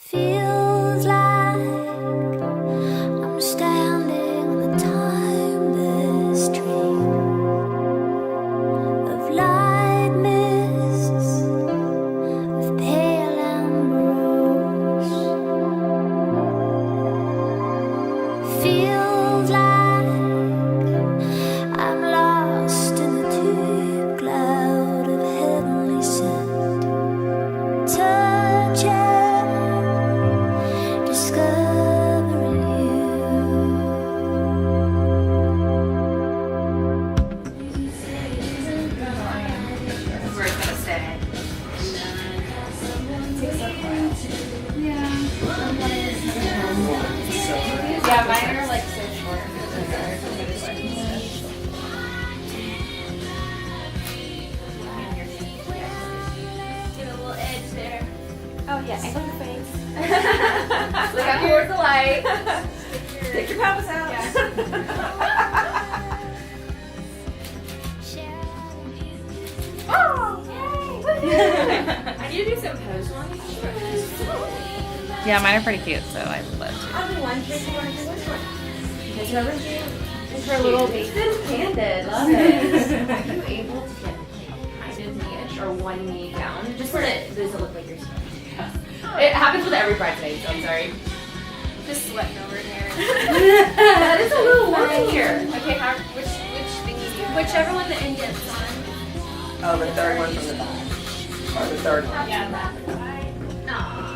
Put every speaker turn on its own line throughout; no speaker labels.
Feels like I'm standing on the timeless dream of light mists, of pale ambrose. Feels like I'm lost in the deep cloud of heavenly scent. Touch it.
Yeah, mine are like so short. Get a little edge there. Oh yeah, and your face. Look out towards the light. Take your pelvis out. Oh! Yay! I need to do some pose ones.
Yeah, mine are pretty cute, so I would love to.
I'll do one. Tracy, you want to do which one? Because whoever's doing is her little baby. It's been candid. Love it. Are you able to get kind of knee-ish or one knee down? Just so that it doesn't look like you're sweating. It happens with every bridesmaid, so I'm sorry. Just sweating over here. That is a little warm here. Okay, which thing is it? Whichever one the indent's on.
Oh, the third one from the back. Or the third one.
Yeah, that. Aww.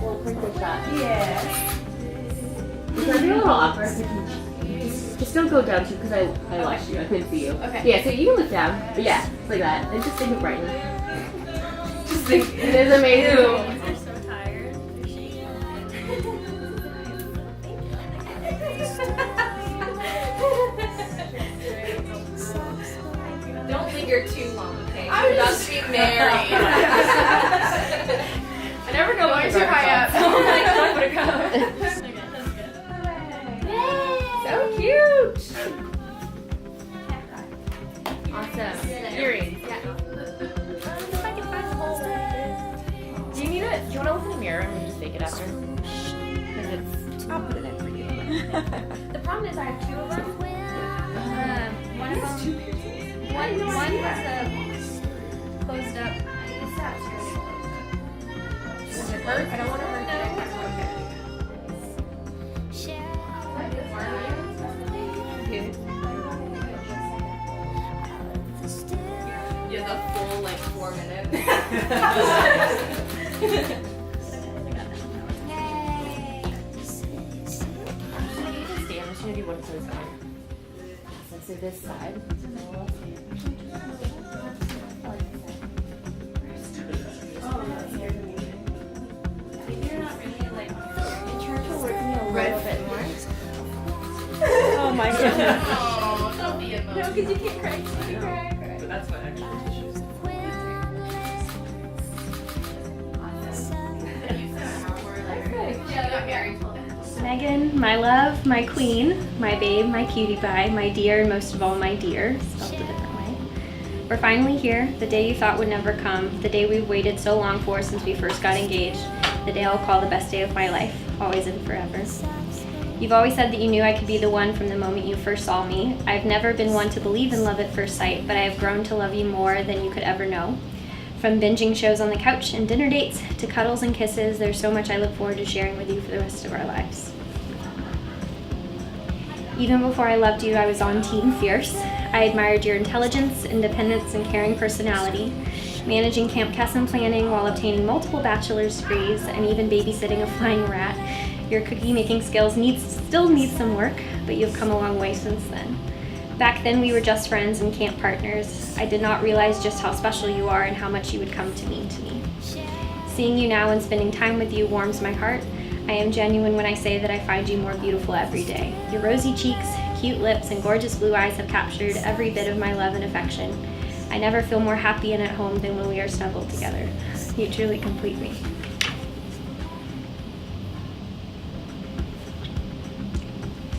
We'll print the shot. Yeah. It's gonna be a little awkward. Just don't go down too, because I watched you. I couldn't see you. Okay. Yeah, so you can look down. But yeah, like that. And just think of Bryton. Just think. It is amazing.
They're so tired.
Don't linger too long, okay? I'm about to be married. I never know when too high up. I'm like, where to go? So cute. Awesome. Earrings. Yeah.
If I can find the hole. Do you want to look in the mirror and we just fake it after? Because I'll put it in for you.
The problem is I have two of them. One of them. One has a closed up. Does it hurt? I don't want to hurt it. You have the full like 4 minutes.
I'm just going to do one to this side. So this side.
You're not really like in church will work me a little bit more.
Oh my goodness.
Oh, don't be emotional. No, because you can't cry. You cry.
But that's what extra tissues.
Yeah, got married.
Meagan, my love, my queen, my babe, my cutie pie, my dear, and most of all, my dear, spelled a different way. We're finally here, the day you thought would never come, the day we've waited so long for since we first got engaged, the day I'll call the best day of my life, always and forever. You've always said that you knew I could be the one from the moment you first saw me. I've never been one to believe in love at first sight, but I have grown to love you more than you could ever know. From binging shows on the couch and dinner dates to cuddles and kisses, there's so much I look forward to sharing with you for the rest of our lives. Even before I loved you, I was on Team Fierce. I admired your intelligence, independence, and caring personality, managing Camp Kesson planning while obtaining multiple bachelor's degrees and even babysitting a flying rat. Your cookie-making skills still need some work, but you've come a long way since then. Back then, we were just friends and camp partners. I did not realize just how special you are and how much you would come to mean to me. Seeing you now and spending time with you warms my heart. I am genuine when I say that I find you more beautiful every day. Your rosy cheeks, cute lips, and gorgeous blue eyes have captured every bit of my love and affection. I never feel more happy and at home than when we are snuggled together. You truly complete me.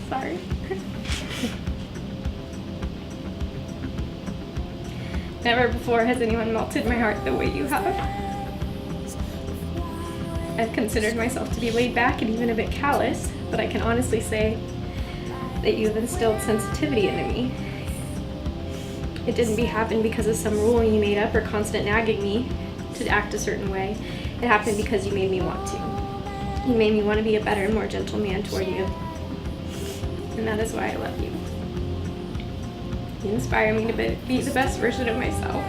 Sorry. Never before has anyone melted my heart the way you have. I've considered myself to be laid back and even a bit callous, but I can honestly say that you've instilled sensitivity into me. It didn't happen because of some rule you made up or constant nagging me to act a certain way. It happened because you made me want to. You made me want to be a better and more gentle man toward you. And that is why I love you. You inspire me to be the best version of myself.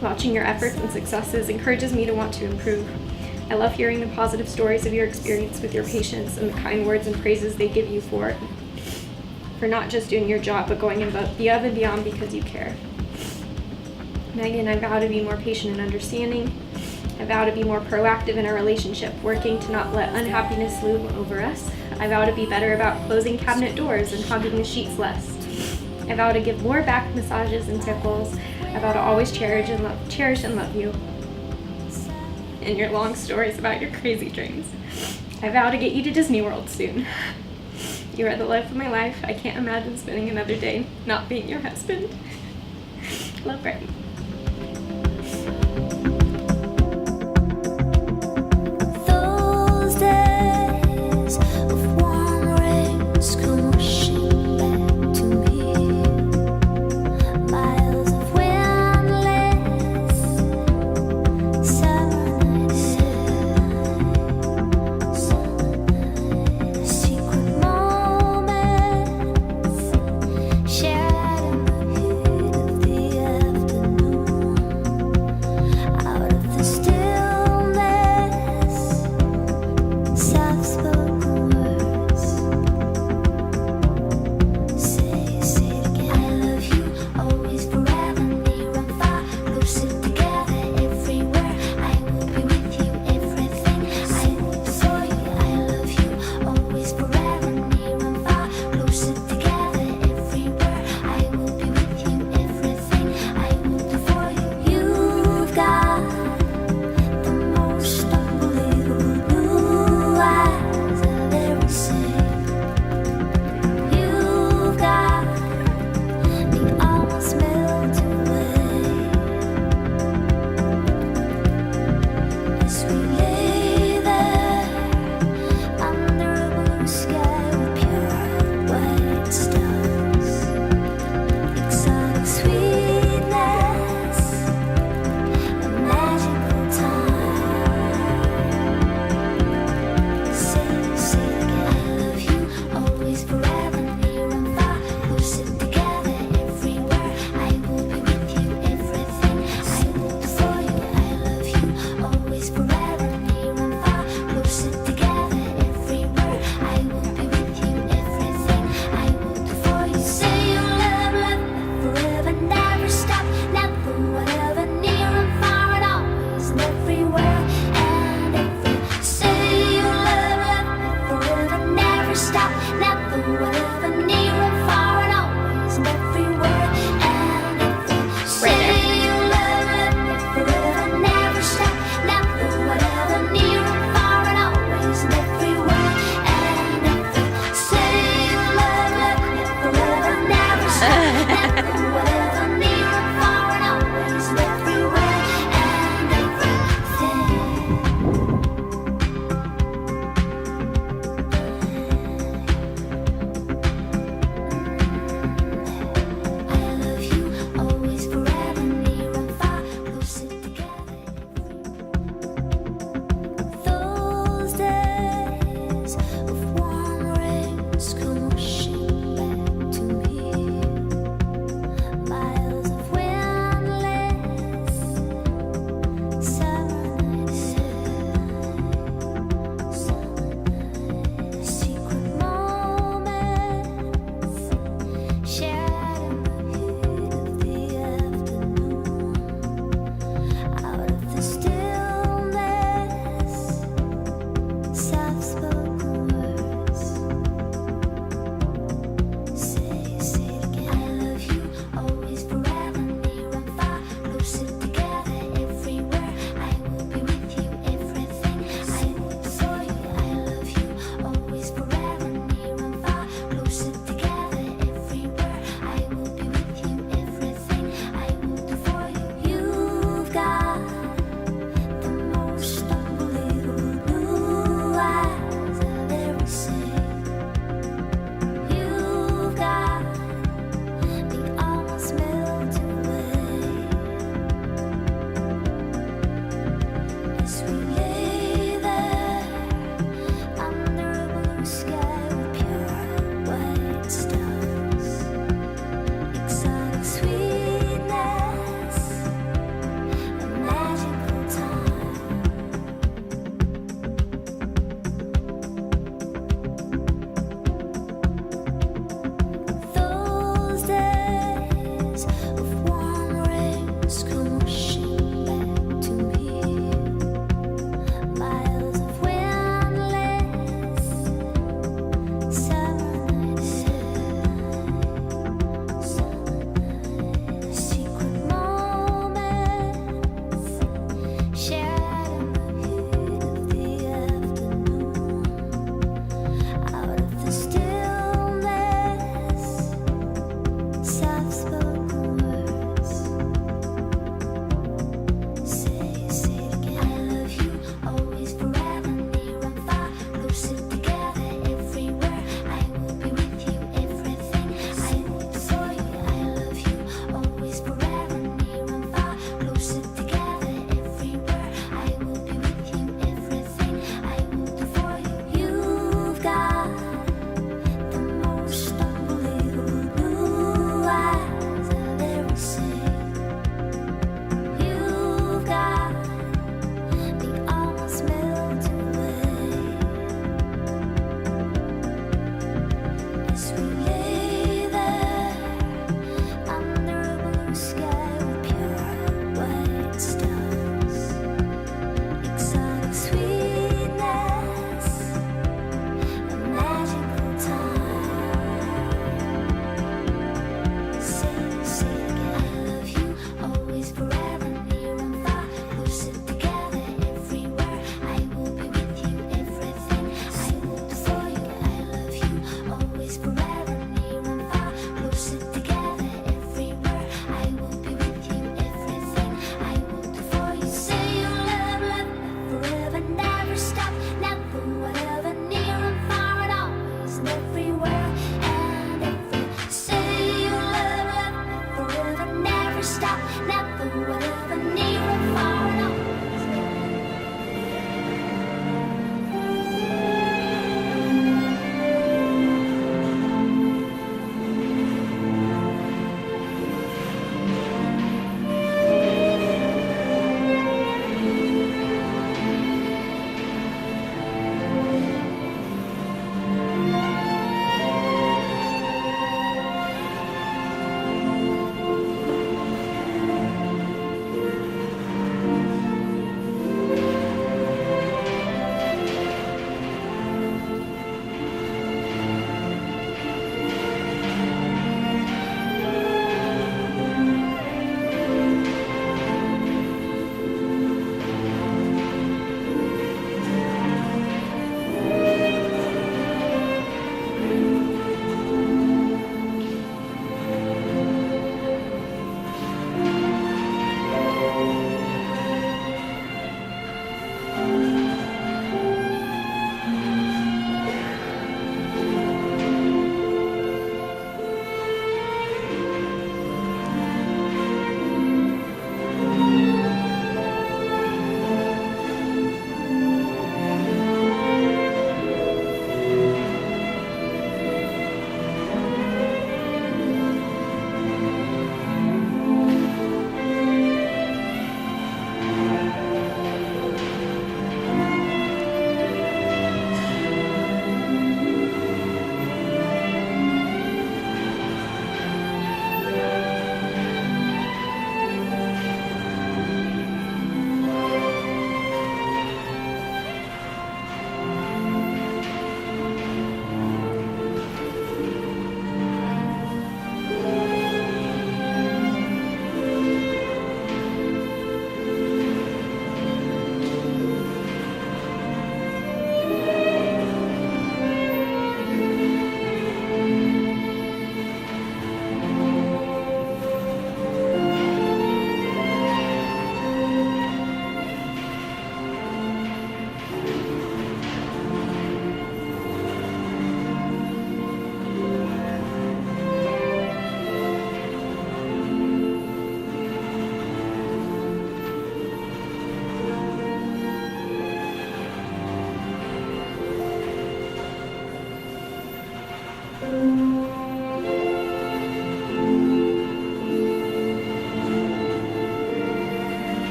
Watching your efforts and successes encourages me to want to improve. I love hearing the positive stories of your experience with your patients and the kind words and praises they give you for not just doing your job, but going above and beyond because you care. Meagan, I vow to be more patient and understanding. I vow to be more proactive in our relationship, working to not let unhappiness loom over us. I vow to be better about closing cabinet doors and hugging the sheets less. I vow to give more back massages and tickles. I vow to always cherish and love you. And your long stories about your crazy dreams. I vow to get you to Disney World soon. You are the life of my life. I can't imagine spending another day not being your husband. Love, Bryton.
Those days of warm rains come rushing back to me. Miles of windless summer nights, secret moments shared in the heat of the afternoon.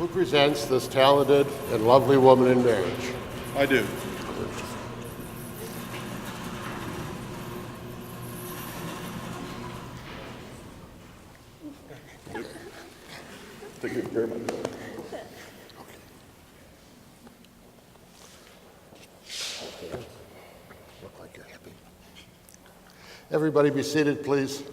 Who presents this talented and lovely woman in marriage?
I do.
Thank you very much. Look like you're happy. Everybody be seated, please.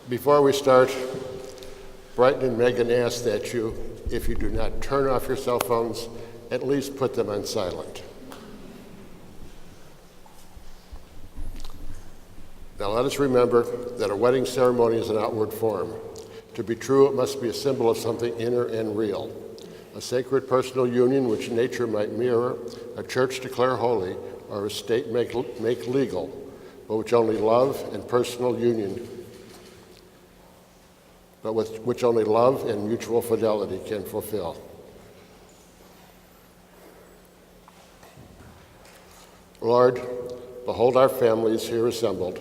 Before we start, Bryton and Meagan ask that you, if you do not turn off your cell phones, at least put them on silent. Now let us remember that a wedding ceremony is an outward form. To be true, it must be a symbol of something inner and real. A sacred personal union which nature might mirror, a church declare holy, or a state make legal, but which only love and personal union, but which only love and mutual fidelity can fulfill. Lord, behold our families here assembled.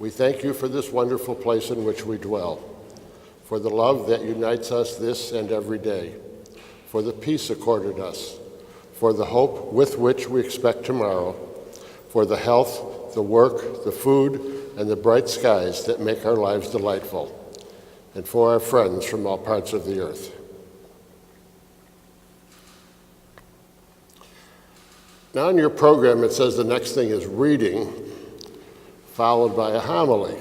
We thank you for this wonderful place in which we dwell, for the love that unites us this and every day, for the peace accorded us, for the hope with which we expect tomorrow, for the health, the work, the food, and the bright skies that make our lives delightful, and for our friends from all parts of the earth. Now in your program it says the next thing is reading, followed by a homily,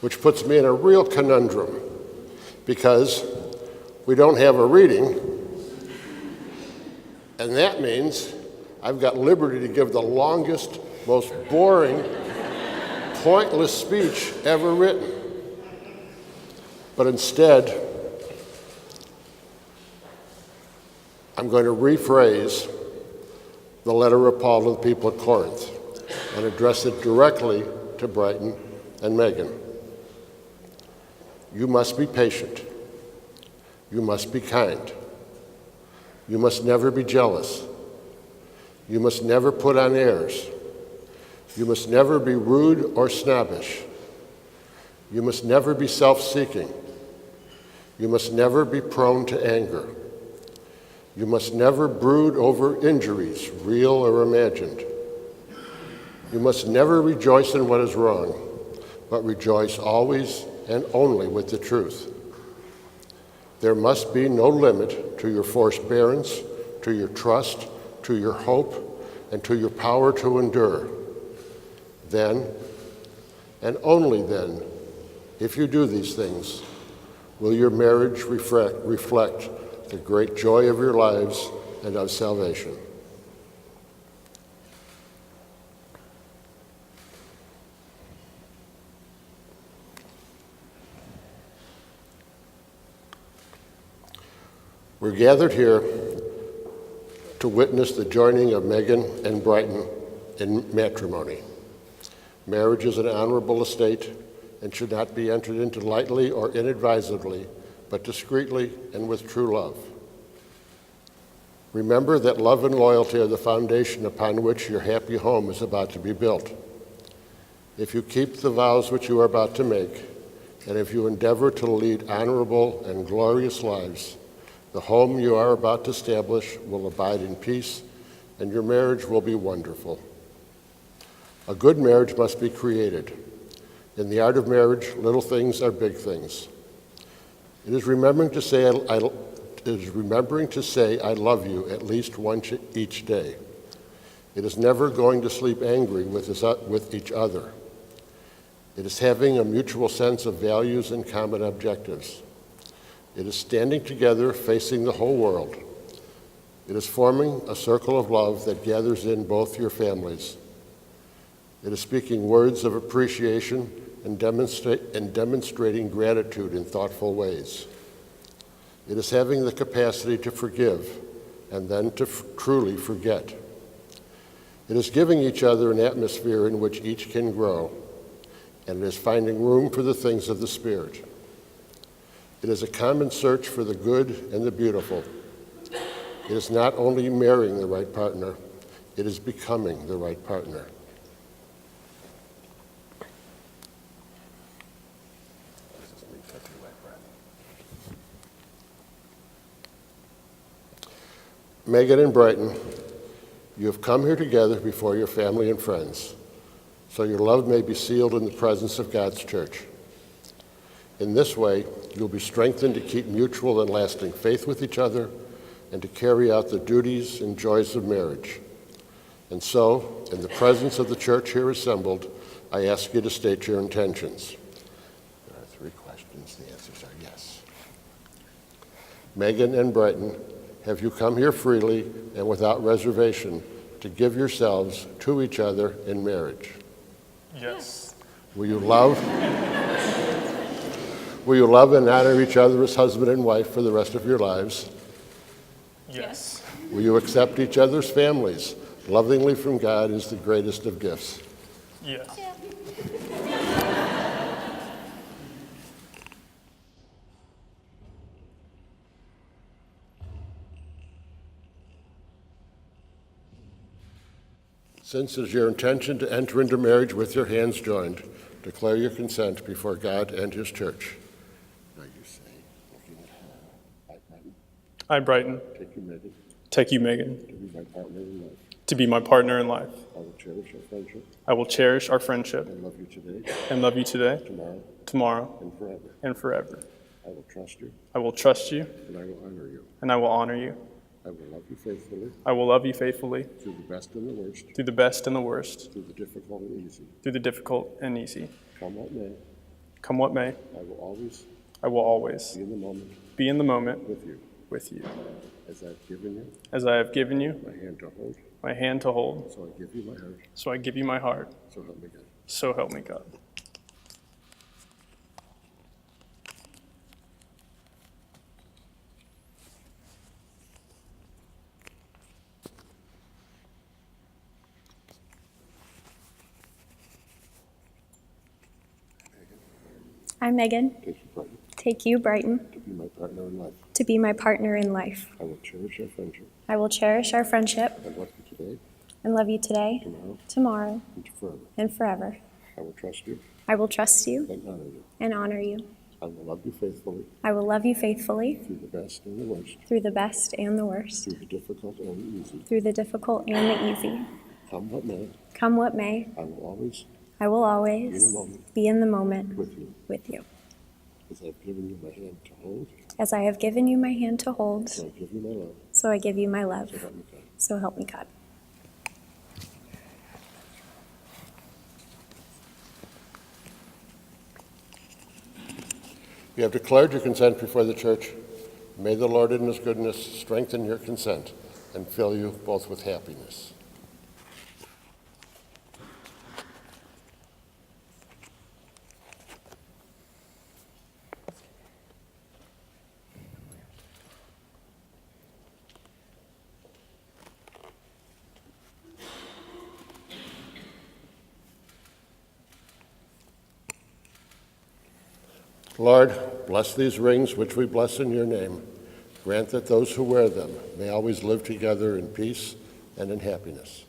which puts me in a real conundrum because we don't have a reading, and that means I've got liberty to give the longest, most boring, pointless speech ever written. But instead, I'm going to rephrase the letter of Paul to the people at Corinth and address it directly to Bryton and Meagan. You must be patient. You must be kind. You must never be jealous. You must never put on airs. You must never be rude or snobbish. You must never be self-seeking. You must never be prone to anger. You must never brood over injuries, real or imagined. You must never rejoice in what is wrong, but rejoice always and only with the truth. There must be no limit to your forbearance, to your trust, to your hope, and to your power to endure. Then, and only then, if you do these things, will your marriage reflect the great joy of your lives and of salvation. We're gathered here to witness the joining of Meagan and Bryton in matrimony. Marriage is an honorable estate and should not be entered into lightly or inadvisedly, but discreetly and with true love. Remember that love and loyalty are the foundation upon which your happy home is about to be built. If you keep the vows which you are about to make, and if you endeavor to lead honorable and glorious lives, the home you are about to establish will abide in peace, and your marriage will be wonderful. A good marriage must be created. In the art of marriage, little things are big things. It is remembering to say I love you at least once each day. It is never going to sleep angry with each other. It is having a mutual sense of values and common objectives. It is standing together facing the whole world. It is forming a circle of love that gathers in both your families. It is speaking words of appreciation and demonstrating gratitude in thoughtful ways. It is having the capacity to forgive and then to truly forget. It is giving each other an atmosphere in which each can grow, and it is finding room for the things of the Spirit. It is a common search for the good and the beautiful. It is not only marrying the right partner, it is becoming the right partner. Meagan and Bryton, you have come here together before your family and friends, so your love may be sealed in the presence of God's church. In this way, you'll be strengthened to keep mutual and lasting faith with each other and to carry out the duties and joys of marriage. And so, in the presence of the church here assembled, I ask you to state your intentions. There are 3 questions. The answers are yes. Meagan and Bryton, have you come here freely and without reservation to give yourselves to each other in marriage?
Yes.
Will you love and honor each other as husband and wife for the rest of your lives?
Yes.
Will you accept each other's families lovingly from God as the greatest of gifts?
Yes.
Since it is your intention to enter into marriage with your hands joined, declare your consent before God and His church. Now you say, looking at her,
I, Bryton,
take you, Meagan,
take you, Meagan,
to be my partner in life.
to be my partner in life.
I will cherish our friendship
I will cherish our friendship
and love you today,
and love you today,
tomorrow,
tomorrow,
and forever.
and forever.
I will trust you,
I will trust you,
and I will honor you.
and I will honor you.
I will love you faithfully
I will love you faithfully
through the best and the worst,
through the best and the worst,
through the difficult and easy.
through the difficult and easy.
Come what may,
Come what may,
I will always
I will always
be in the moment
be in the moment
with you,
with you,
as I've given you
as I have given you
my hand to hold.
my hand to hold.
So I give you my heart.
So I give you my heart.
So help me God.
So help me God.
I, Meagan,
Take you, Bryton,
take you, Bryton,
to be my partner in life.
to be my partner in life.
I will cherish our friendship
I will cherish our friendship
and love you today,
and love you today, tomorrow,
and forever.
and forever.
I will trust you
I will trust you
and honor you.
and honor you.
I will love you faithfully
I will love you faithfully
through the best and the worst,
through the best and the worst,
through the difficult and the easy.
through the difficult and the easy.
Come what may,
Come what may,
I will always
I will always be in the moment
with you,
with you.
as I've given you my hand to hold.
As I have given you my hand to hold,
So I give you my love.
so I give you my love.
So help me God.
So help me God.
You have declared your consent before the church. May the Lord in His goodness strengthen your consent and fill you both with happiness. Lord, bless these rings which we bless in your name. Grant that those who wear them may always live together in peace and in happiness.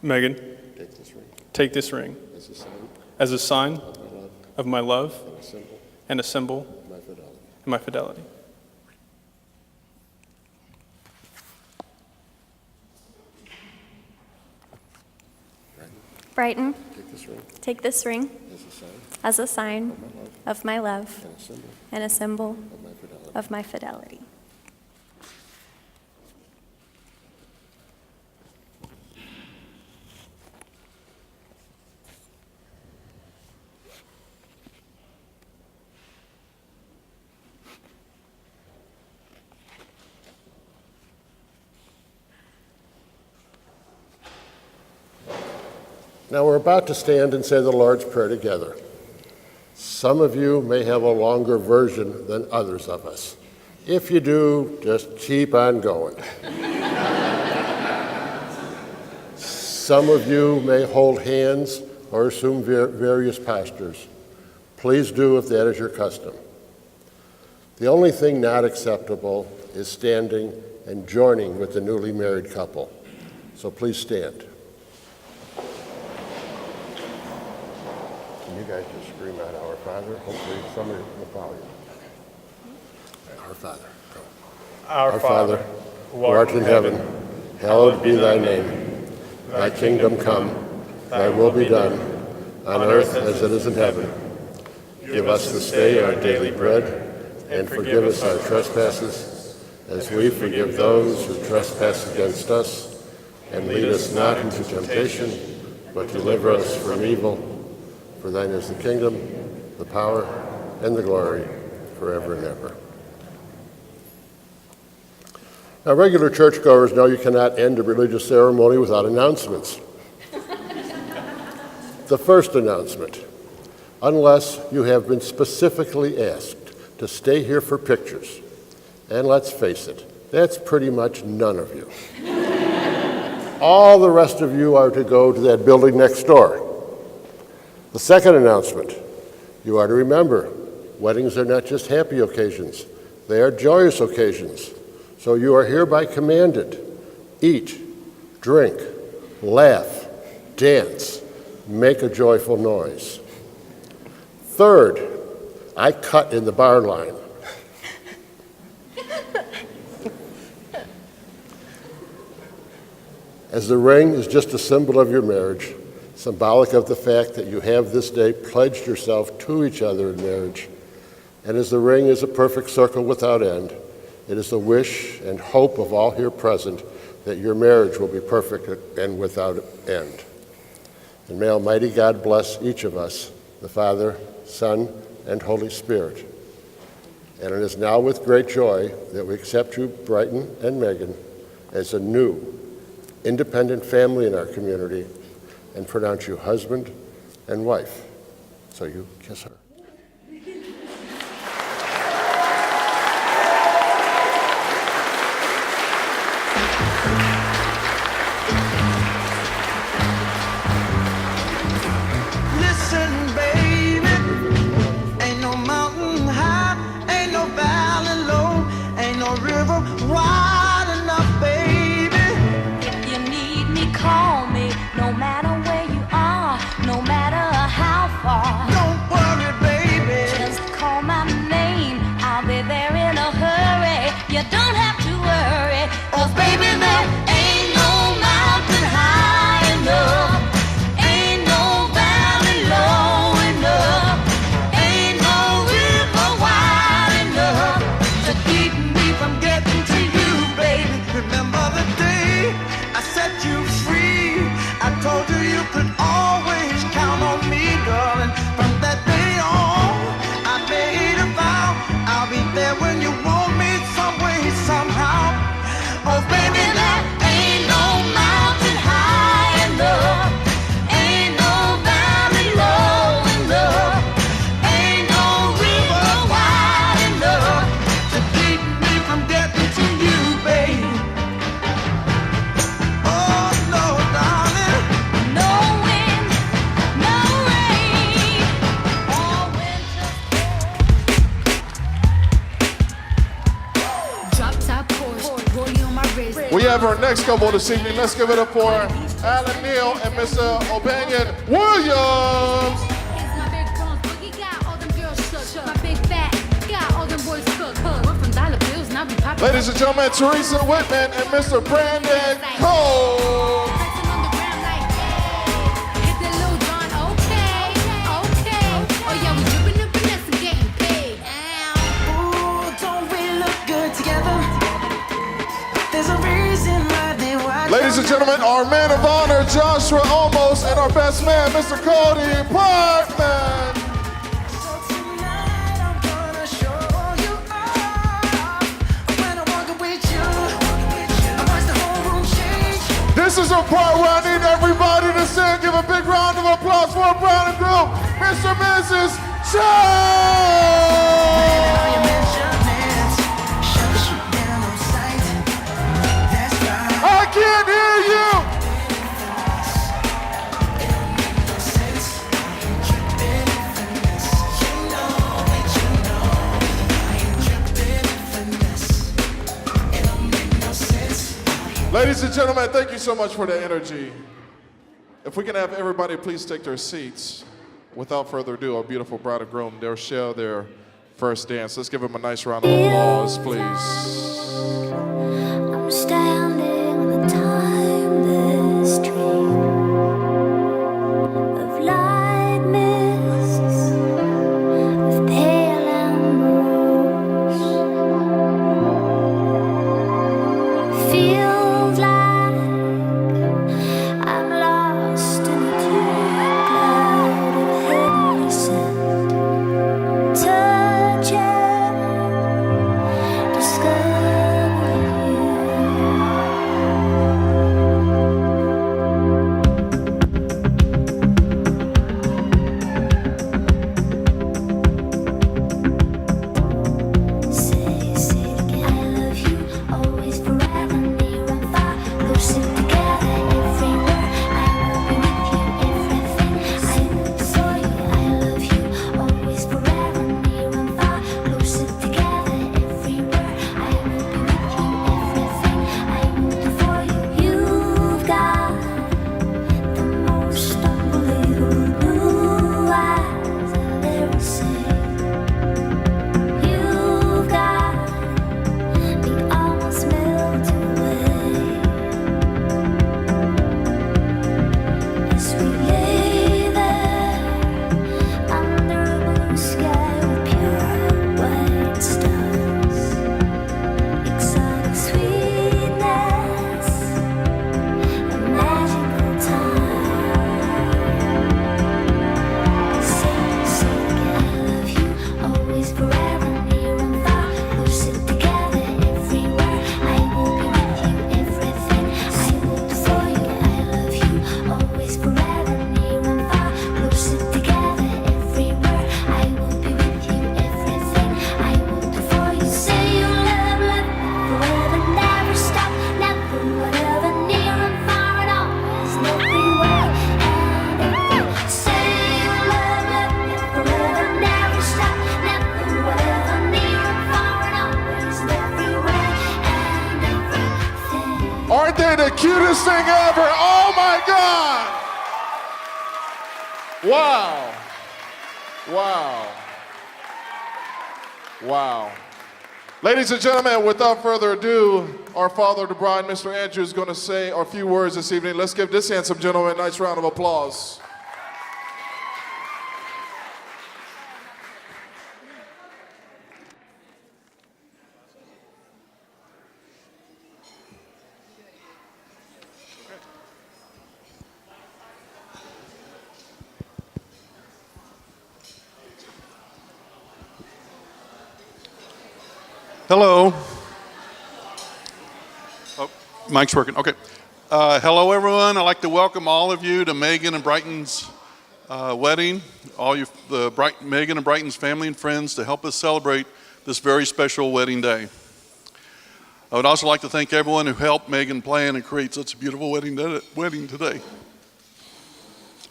Meagan,
Take this ring
take this ring
as a sign
as a sign
of my love
of my love
and a symbol
and a symbol
of my fidelity.
of my fidelity.
Bryton,
Take this ring
take this ring
as a sign
as a sign
of my love
of my love
and a symbol
and a symbol
of my fidelity.
of my fidelity.
Now we're about to stand and say the Lord's Prayer together. Some of you may have a longer version than others of us. If you do, just keep on going. Some of you may hold hands or assume various postures. Please do if that is your custom. The only thing not acceptable is standing and joining with the newly married couple. So please stand. You guys just scream out, Our Father. Hopefully somebody will follow you. Our Father. Go.
Our Father,
who art in heaven, hallowed be thy name. Thy kingdom come, thy will be done, on earth as it is in heaven. Give us this day our daily bread, and forgive us our trespasses, as we forgive those who trespass against us. And lead us not into temptation, but deliver us from evil. For thine is the kingdom, the power, and the glory, forever and ever. Now, regular churchgoers know you cannot end a religious ceremony without announcements. The first announcement, unless you have been specifically asked to stay here for pictures, and let's face it, that's pretty much none of you. All the rest of you are to go to that building next door. The second announcement, you are to remember, weddings are not just happy occasions, they are joyous occasions. So you are hereby commanded, eat, drink, laugh, dance, make a joyful noise. Third, I cut in the bar line. As the ring is just a symbol of your marriage, symbolic of the fact that you have this day pledged yourself to each other in marriage, and as the ring is a perfect circle without end, it is the wish and hope of all here present that your marriage will be perfect and without end. And may Almighty God bless each of us, the Father, Son, and Holy Spirit. And it is now with great joy that we accept you, Bryton and Meagan, as a new, independent family in our community and pronounce you husband and wife. So you kiss her.
Listen, baby, ain't no mountain high, ain't no valley low, ain't no river wide enough, baby.
If you need me, call me. No matter where you are, no matter how far.
Don't worry, baby.
Just call my name. I'll be there in a hurry. You don't have to worry. 'Cause baby, there ain't no mountain high enough. Ain't no valley low enough. Ain't no river wide enough
To keep me from getting to you, baby. Remember the day I set you free. I told you you could always count on me, darling. From that day on, I made a vow. I'll be there when you want me, some way, somehow. Oh, baby, there ain't no mountain high enough. Ain't no valley low enough. Ain't no river wide enough to keep me from getting to you, baby. Oh, no, darling.
No wind, no rain, all winter.
Drop top Porsche, rollie on my wrist.
We have our next couple this evening. Let's give it up for Alan Neal and Mr. O'Banion Williams.
It's my big bronze boogie, got all them girls shook. My big fat, got all them boys cook. We're from dollar bills, now we poppin'.
Ladies and gentlemen, Teresa Whitman and Mr. Brandon Cole.
Pressing on the ground like, hey. Hit that Lil Jon, okay, okay. Oh yeah, we drippin' the finesse and getting paid.
Ooh, don't we look good together? There's a reason why they watch.
Ladies and gentlemen, our man of honor, Joshua Olmos, and our best man, Mr. Cody Parkman.
So tonight I'm gonna show you off. When I'm walking with you, I watch the whole room change.
This is a part where I need everybody to sing. Give a big round of applause for our bride and groom, Mr. and Mrs.
All your
Chow.
measurements shows you down on sight. That's right.
I can't hear you. Ladies and gentlemen, thank you so much for the energy. If we can have everybody please take their seats. without further ado, our beautiful bride and groom, they'll share their first dance. Let's give them a nice round of applause, please.
I'm standing on a timeless dream of light mists, of pale ambrose. Feels like I'm lost in a deep cloud of heavenly scent. Touch it, discovering you. Say it again. I love you, always, forever, near and far, closer together everywhere. I will be with you, everything I will do for you. I love you, always, forever, near and far, closer together everywhere. I will be with you, everything I will do for you. You've got the most unbelievable blue eyes I've ever seen. You've got me almost melt away as we lay there under a blue sky with pure white stars. Exotic sweetness, a magical time. Say it again. I love you, always, forever, near and far, closer together everywhere. I will be with you, everything I will do for you. I love you, always, forever, near and far, closer together everywhere. I will be with you, everything I will do for you. Say you love, love, forever, never stop, never, whatever, near and far and always, everywhere and everything. Say you love, love, forever, never stop, never, whatever, near and far and always, everywhere and everything.
Aren't they the cutest thing ever? Oh my God! Wow. Wow. Wow. Ladies and gentlemen, without further ado, our father of the bride, Mr. Andrew, is going to say a few words this evening. Let's give this handsome gentleman a nice round of applause.
Hello. Oh, mic's working. Okay. Hello, everyone. I'd like to welcome all of you to Meagan and Bryton's wedding. All you, Meagan and Bryton's family and friends, to help us celebrate this very special wedding day. I would also like to thank everyone who helped Meagan plan and create such a beautiful wedding today.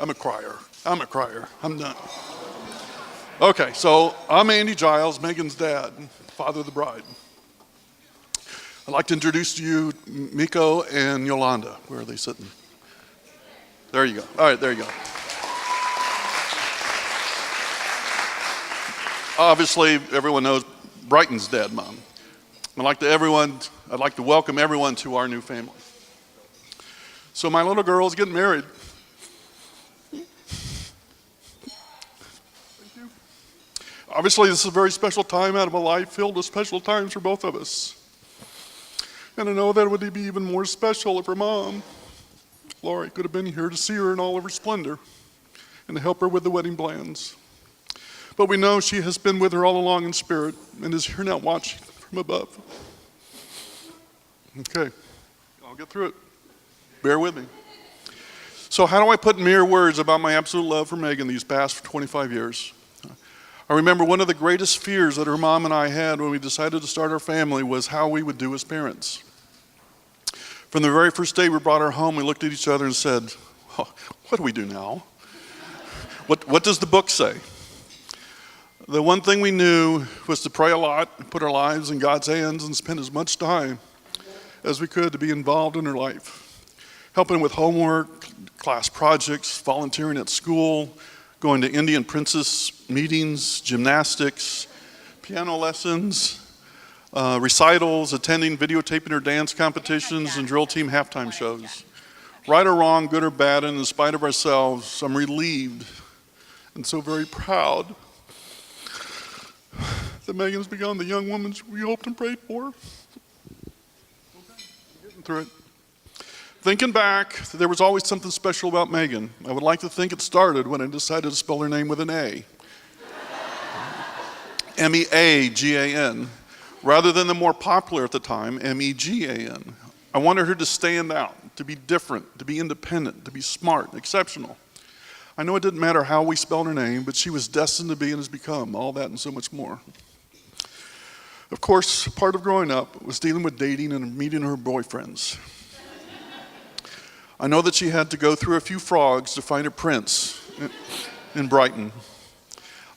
I'm a crier. I'm done. Okay, so I'm Andy Giles, Meagan's dad, father of the bride. I'd like to introduce to you Miko and Yolanda. Where are they sitting? There you go. All right, there you go. Obviously, everyone knows Bryton's dad, mom. I'd like to welcome everyone to our new family. So my little girl is getting married. Obviously, this is a very special time out of my life, filled with special times for both of us. And I know that it would be even more special if her mom, Lori, could have been here to see her in all of her splendor and to help her with the wedding plans. But we know she has been with her all along in spirit and is here now watching from above. Okay, I'll get through it. Bear with me. So how do I put in mere words about my absolute love for Meagan these past 25 years? I remember one of the greatest fears that her mom and I had when we decided to start our family was how we would do as parents. From the very first day we brought her home, we looked at each other and said, oh, what do we do now? What does the book say? The one thing we knew was to pray a lot, put our lives in God's hands, and spend as much time as we could to be involved in her life, helping with homework, class projects, volunteering at school, going to Indian princess meetings, gymnastics, piano lessons, recitals, attending, videotaping her dance competitions, and drill team halftime shows. Right or wrong, good or bad, and in spite of ourselves, I'm relieved and so very proud that Meagan's become the young woman we hoped and prayed for. Okay, I'm getting through it. Thinking back, there was always something special about Meagan. I would like to think it started when I decided to spell her name with an A. Meagan, rather than the more popular at the time, Megan. I wanted her to stand out, to be different, to be independent, to be smart, exceptional. I know it didn't matter how we spelled her name, but she was destined to be and has become all that and so much more. Of course, part of growing up was dealing with dating and meeting her boyfriends. I know that she had to go through a few frogs to find a prince in Bryton.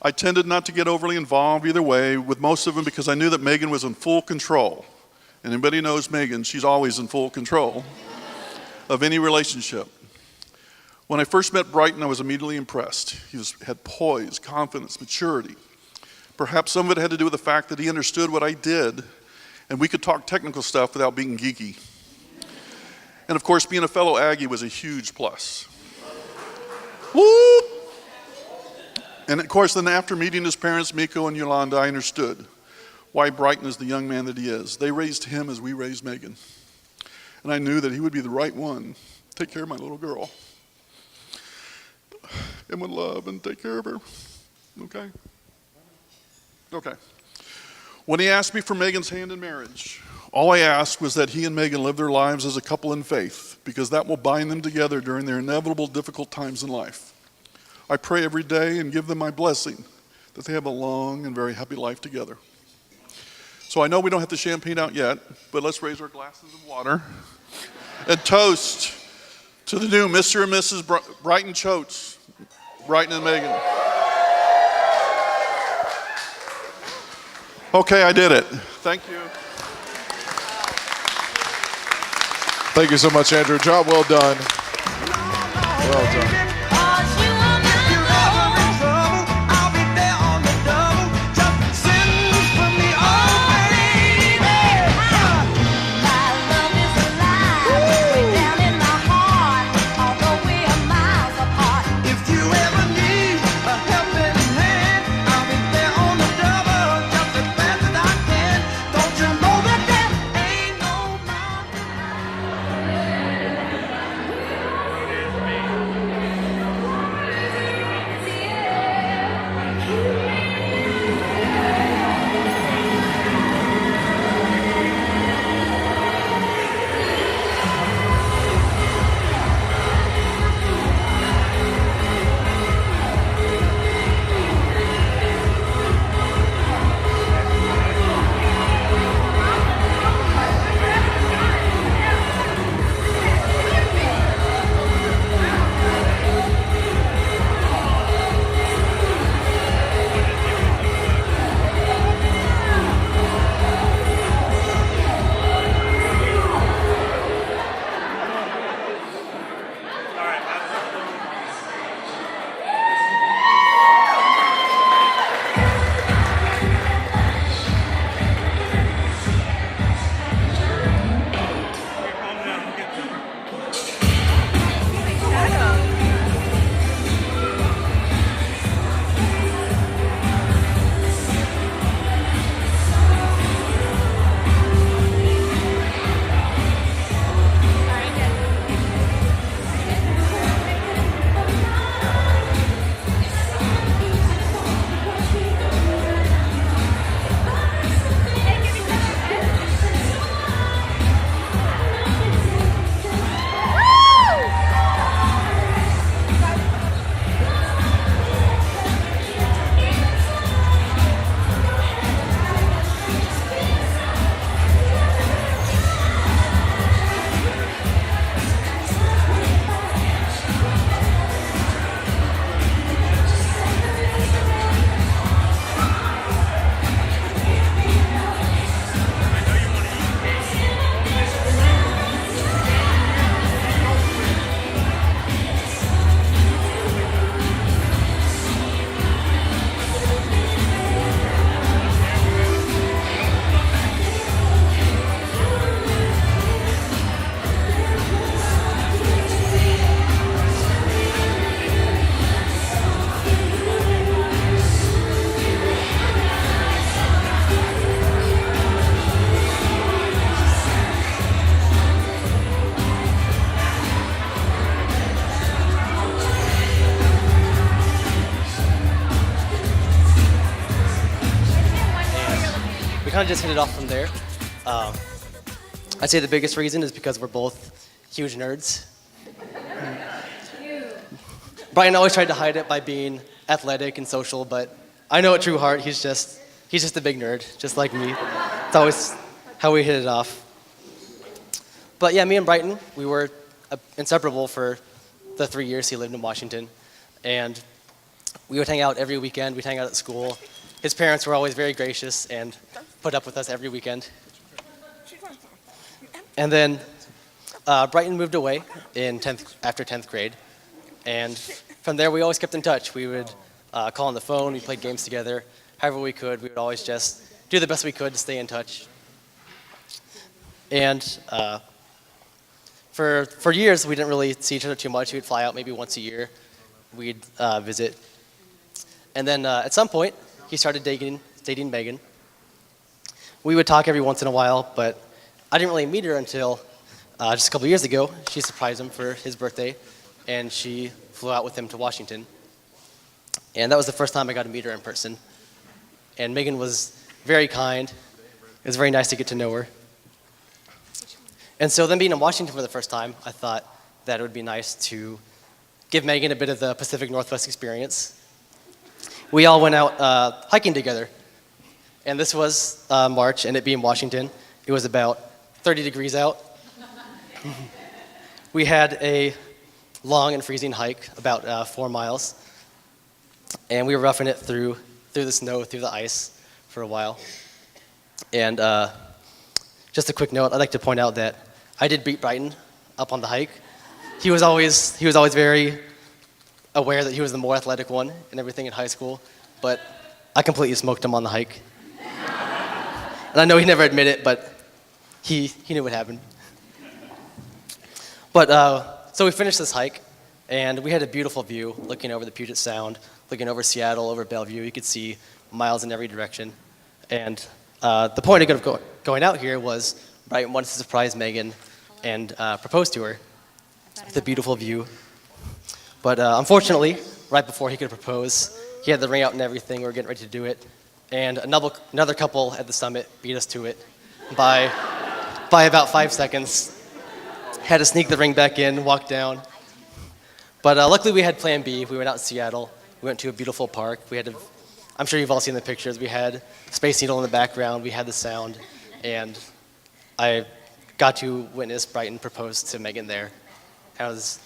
I tended not to get overly involved either way with most of them because I knew that Meagan was in full control. And anybody knows Meagan, she's always in full control of any relationship. When I first met Bryton, I was immediately impressed. He had poise, confidence, maturity. Perhaps some of it had to do with the fact that he understood what I did, and we could talk technical stuff without being geeky. And of course, being a fellow Aggie was a huge plus. Woo! And of course, then after meeting his parents, Miko and Yolanda, I understood why Bryton is the young man that he is. They raised him as we raised Meagan. And I knew that he would be the right one to take care of my little girl. And would love and take care of her. Okay? Okay. When he asked me for Meagan's hand in marriage, all I asked was that he and Meagan live their lives as a couple in faith, because that will bind them together during their inevitable difficult times in life. I pray every day and give them my blessing that they have a long and very happy life together. So I know we don't have the champagne out yet, but let's raise our glasses of water and toast to the new Mr. and Mrs. Bryton Choates, Bryton and Meagan. Okay, I did it. Thank you.
Thank you so much, Andrew. Job well done. Well done.
kind of just hit it off from there. I'd say the biggest reason is because we're both huge nerds. Bryton always tried to hide it by being athletic and social, but I know at true heart he's just a big nerd, just like me. It's always how we hit it off. But yeah, me and Bryton, we were inseparable for the 3 years he lived in Washington, and we would hang out every weekend. We'd hang out at school. His parents were always very gracious and put up with us every weekend. And then Bryton moved away after 10th grade, and from there we always kept in touch. We would call on the phone, we played games together. However we could, we would always just do the best we could to stay in touch. And for years, we didn't really see each other too much. We'd fly out maybe once a year. We'd visit. And then at some point, he started dating Meagan. We would talk every once in a while, but I didn't really meet her until just a couple years ago. She surprised him for his birthday, and she flew out with him to Washington. And that was the first time I got to meet her in person. And Meagan was very kind. It was very nice to get to know her. And so then being in Washington for the first time, I thought that it would be nice to give Meagan a bit of the Pacific Northwest experience. We all went out hiking together. And this was March, and it being Washington, it was about 30 degrees out. We had a long and freezing hike, about 4 miles. And we were roughing it through the snow, through the ice for a while. And just a quick note, I'd like to point out that I did beat Bryton up on the hike. He was always very aware that he was the more athletic one and everything in high school, but I completely smoked him on the hike. And I know he never admitted it, but he knew what happened. But so we finished this hike, and we had a beautiful view looking over the Puget Sound, looking over Seattle, over Bellevue. You could see miles in every direction. And the point of going out here was Bryton wanted to surprise Meagan and propose to her with a beautiful view. But unfortunately, right before he could propose, he had the ring out and everything. We were getting ready to do it. And another couple at the summit beat us to it by about 5 seconds. Had to sneak the ring back in, walk down. But luckily we had plan B. We went out in Seattle. We went to a beautiful park. I'm sure you've all seen the pictures. We had Space Needle in the background. We had the sound. And I got to witness Bryton propose to Meagan there. I was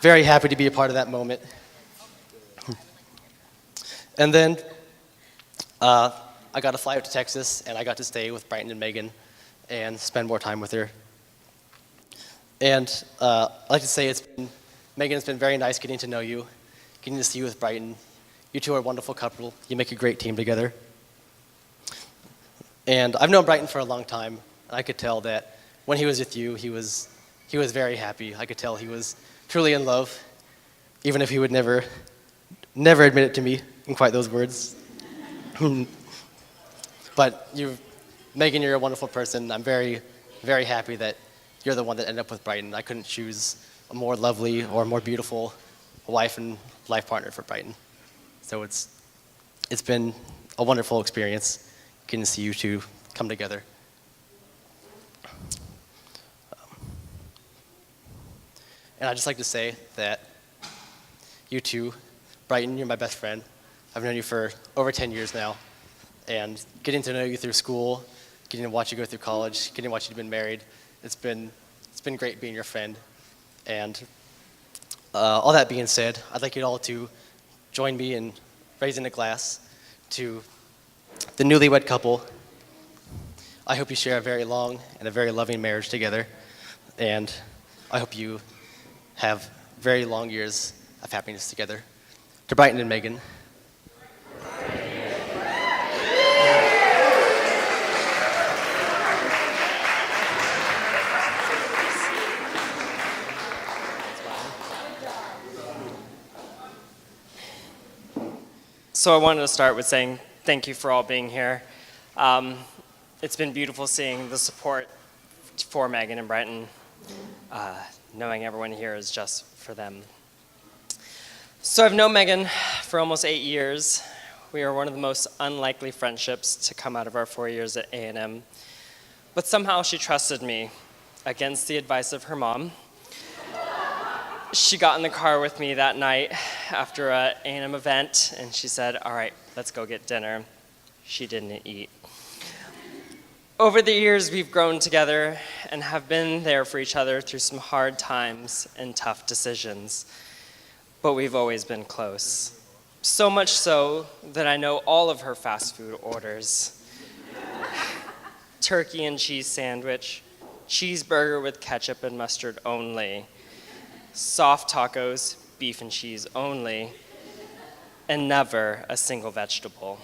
very happy to be a part of that moment. And then I got to fly out to Texas, and I got to stay with Bryton and Meagan and spend more time with her. And I'd like to say Meagan, it's been very nice getting to know you, getting to see you with Bryton. You two are a wonderful couple. You make a great team together. And I've known Bryton for a long time, and I could tell that when he was with you, he was very happy. I could tell he was truly in love, even if he would never admit it to me in quite those words. But Meagan, you're a wonderful person. I'm very, very happy that you're the one that ended up with Bryton. I couldn't choose a more lovely or more beautiful wife and life partner for Bryton. So it's been a wonderful experience getting to see you two come together. And I'd just like to say that you two, Bryton, you're my best friend. I've known you for over 10 years now. And getting to know you through school, getting to watch you go through college, getting to watch you been married, it's been great being your friend. And all that being said, I'd like you all to join me in raising a glass to the newlywed couple. I hope you share a very long and a very loving marriage together. And I hope you have very long years of happiness together. To Bryton and Meagan.
So I wanted to start with saying thank you for all being here. It's been beautiful seeing the support for Meagan and Bryton. Knowing everyone here is just for them. So I've known Meagan for almost 8 years. we are one of the most unlikely friendships to come out of our 4 years at A&M. But somehow she trusted me, against the advice of her mom. She got in the car with me that night after a A&M event, and she said, "All right, let's go get dinner." She didn't eat. Over the years, we've grown together and have been there for each other through some hard times and tough decisions. But we've always been close. So much so that I know all of her fast food orders. Turkey and cheese sandwich, cheeseburger with ketchup and mustard only, soft tacos, beef and cheese only, and never a single vegetable.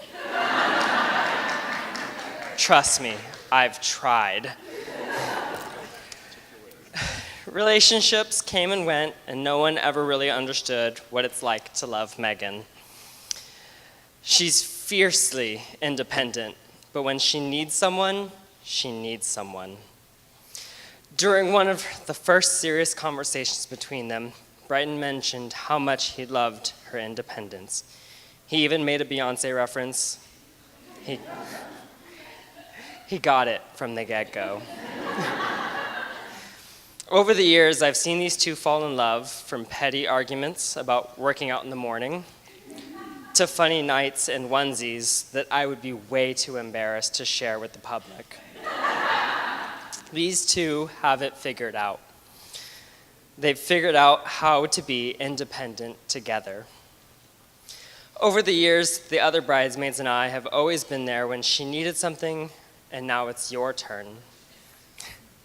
Trust me, I've tried. Relationships came and went, and no one ever really understood what it's like to love Meagan. She's fiercely independent, but when she needs someone, she needs someone. During one of the first serious conversations between them, Bryton mentioned how much he loved her independence. He even made a Beyonce reference. He got it from the get-go. Over the years, I've seen these two fall in love, from petty arguments about working out in the morning to funny nights and onesies that I would be way too embarrassed to share with the public. These two have it figured out. They've figured out how to be independent together. Over the years, the other bridesmaids and I have always been there when she needed something, and now it's your turn.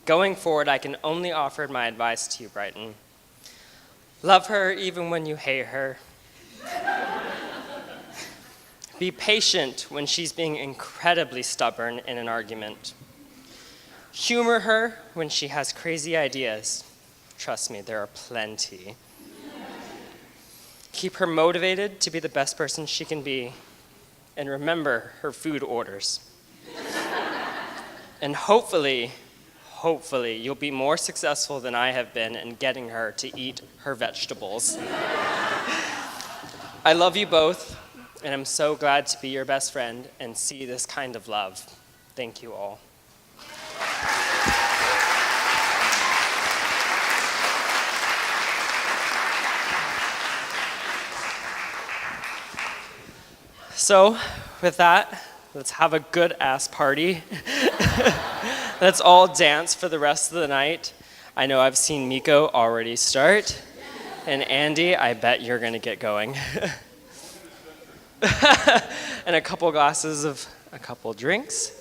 Going forward, I can only offer my advice to you, Bryton. Love her even when you hate her. Be patient when she's being incredibly stubborn in an argument. Humor her when she has crazy ideas. Trust me, there are plenty. Keep her motivated to be the best person she can be. And remember her food orders. And hopefully, you'll be more successful than I have been in getting her to eat her vegetables. I love you both, and I'm so glad to be your best friend and see this kind of love. Thank you all. So, with that, let's have a good-ass party. Let's all dance for the rest of the night. I know I've seen Miko already start. And Andy, I bet you're gonna get going. And a couple glasses of a couple drinks.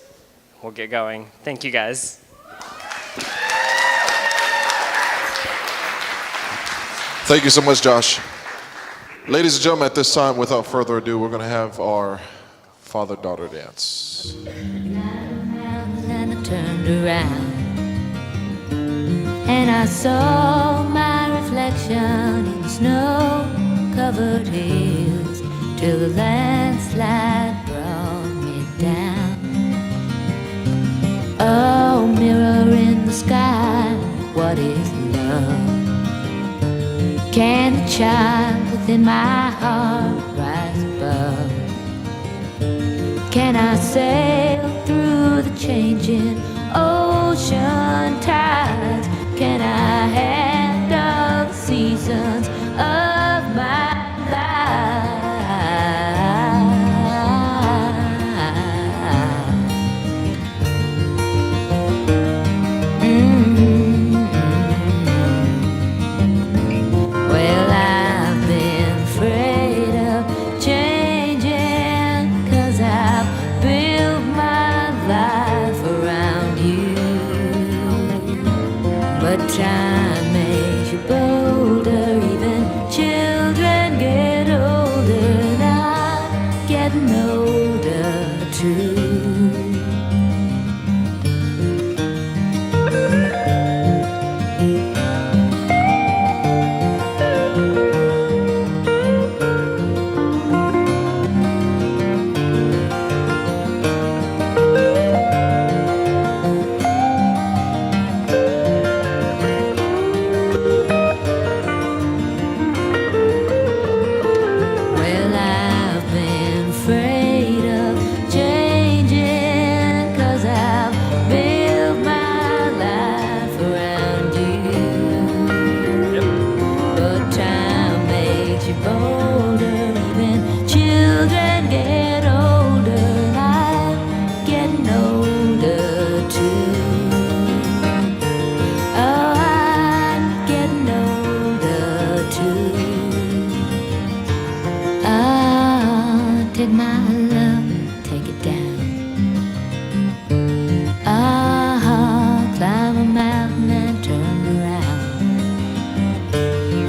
We'll get going. Thank you, guys.
Thank you so much, Josh. Ladies and gentlemen, at this time, without further ado, we're going to have our father-daughter dance.
And I turned around and I saw my reflection in snow-covered hills till the landslide brought me down. Oh, mirror in the sky, what is love? Can the child within my heart rise above? Can I sail through the changing ocean tides? Can I handle the seasons of my life? Well, I've been afraid of changing, 'cause I've built my life around you. But time makes you bolder, even children get older, and I'm getting older too. Well, I've been afraid it, my love, take it down. Climb a mountain and turn around.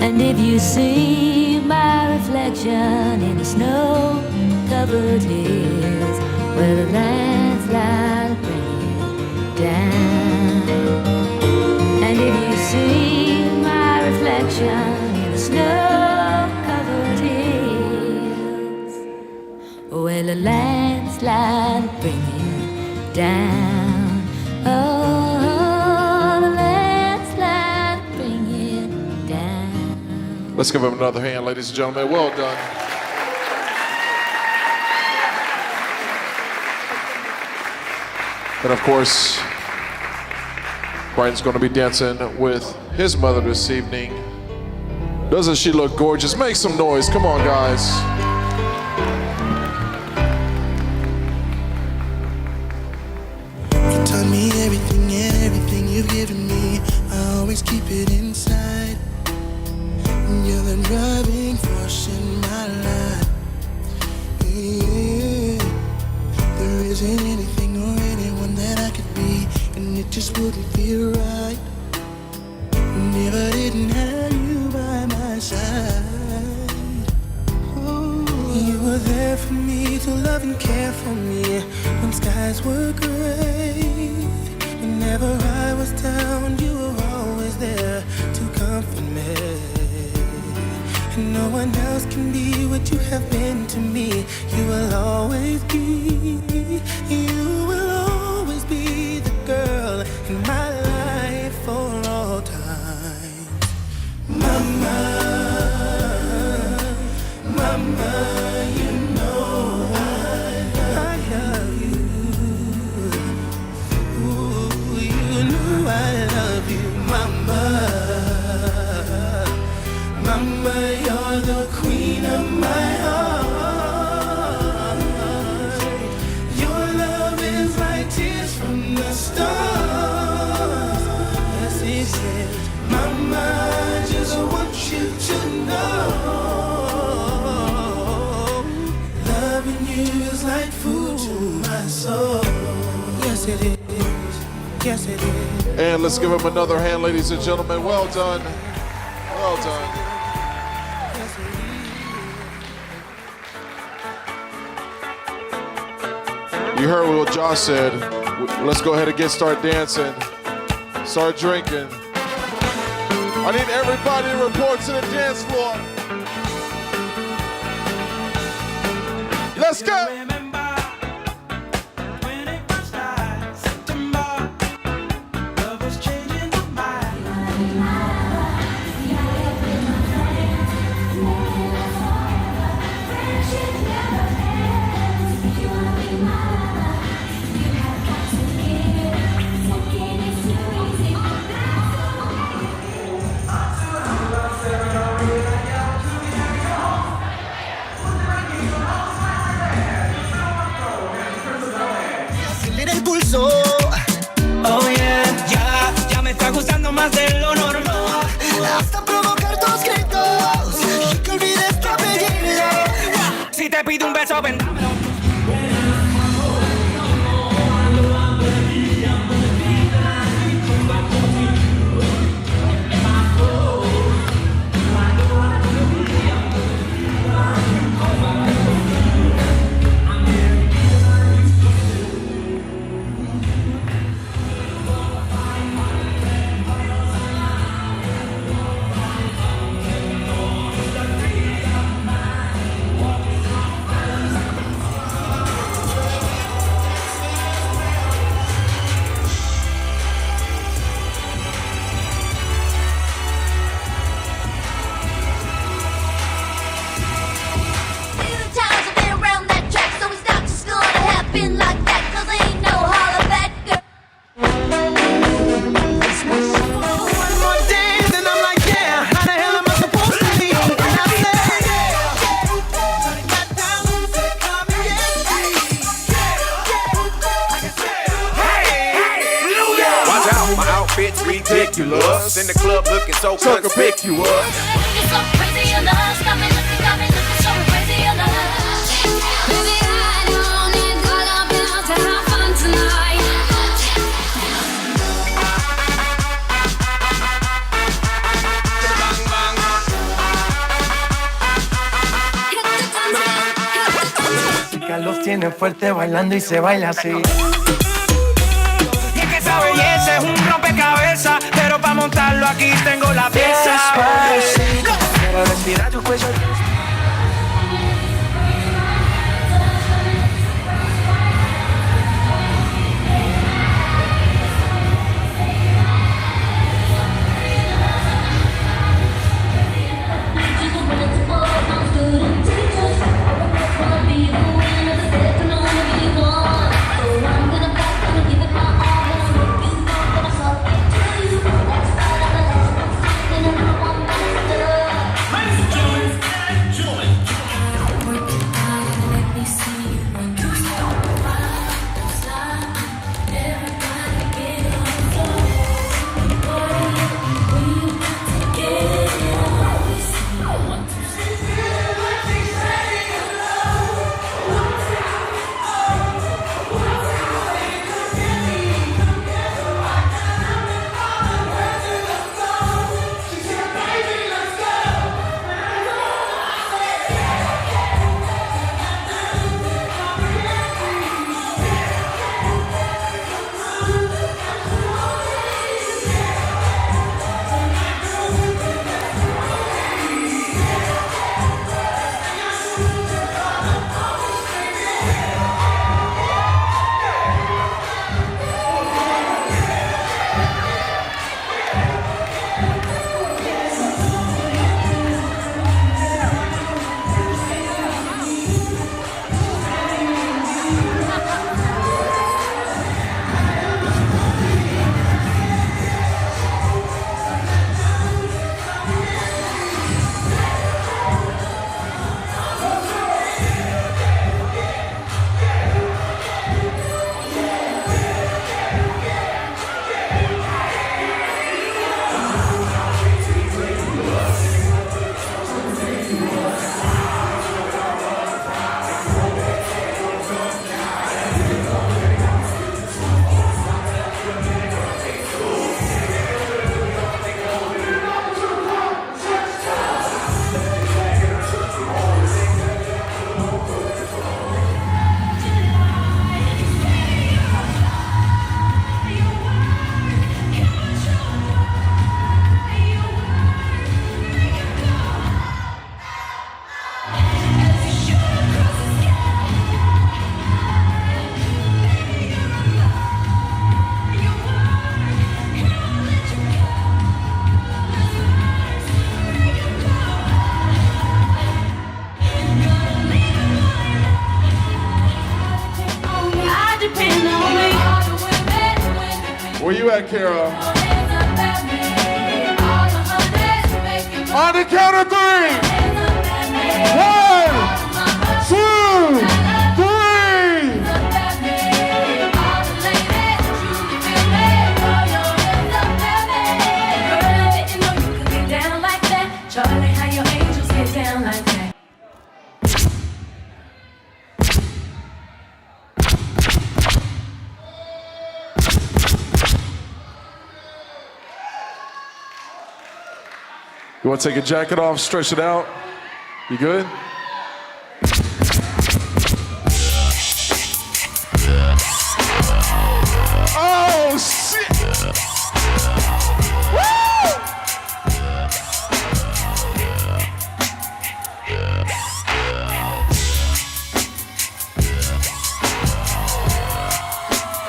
And if you see my reflection in the snow-covered hills, where the landslide bring it down. And if you see my reflection in the snow-covered hills, where the landslide bring it down. Oh, the landslide bring it down.
Let's give him another hand, ladies and gentlemen. Well done. And of course, Bryton's going to be dancing with his mother this evening. Doesn't she look gorgeous? Make some noise. Come on, guys.
You taught me everything, and everything you've given me, I always keep it inside. You're the driving force in my life. Yeah. There isn't anything or anyone that I could be, and it just wouldn't feel right. Never didn't have you by my side. Oh, you were there for me to love and care for me when skies were gray. Whenever I was down, you were always there to comfort me. And no one else can be what you have been to me. You will always be, you will always be the girl in my life for all time. Mama, mama, you know I love you. Ooh, you know I love you, mama. Mama, you're the queen of my heart. Your love is like tears from the stars. Yes, it is. Mama, I just want you to know, loving you is like food to my soul. Yes, it is. Yes, it is.
And let's give him another hand, ladies and gentlemen. Well done. Well done. You heard what Josh said. Let's go ahead and start dancing. Start drinking. I need everybody to report to the dance floor. Let's go.
Acelera el pulso. Oh yeah, ya me está gustando más de lo normal. Hasta provocar tus gritos y que olvides tu apellido. Si te pido un beso, ven.
Ridiculous. In the club looking so conspicuous.
Looking so crazy, your love's got me looking so crazy, your love. Baby,
ella los tiene fuerte bailando y se baila así. Y es que esa belleza es un rompecabezas, pero para montarlo aquí tengo la pieza. Despacito, quiero respirar tu cuello.
Where you at, Kara? On the count of 3. 1, 2, 3. You want to take your jacket off, stretch it out? You good? Oh, shit! Woo!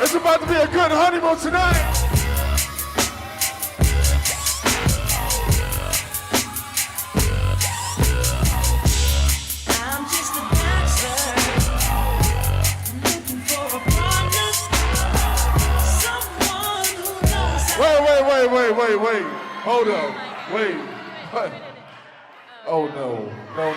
It's about to be a good honeymoon tonight. Wait. Hold up. Wait. What? Oh, no. No.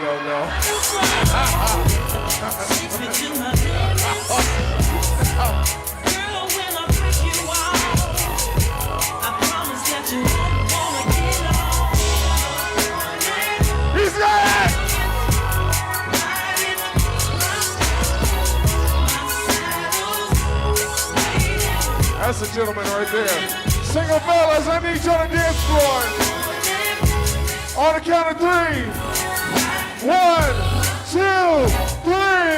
He's got it! That's a gentleman right there. Single fellas, I need you on the dance floor. On the count of 3. 1, 2, 3.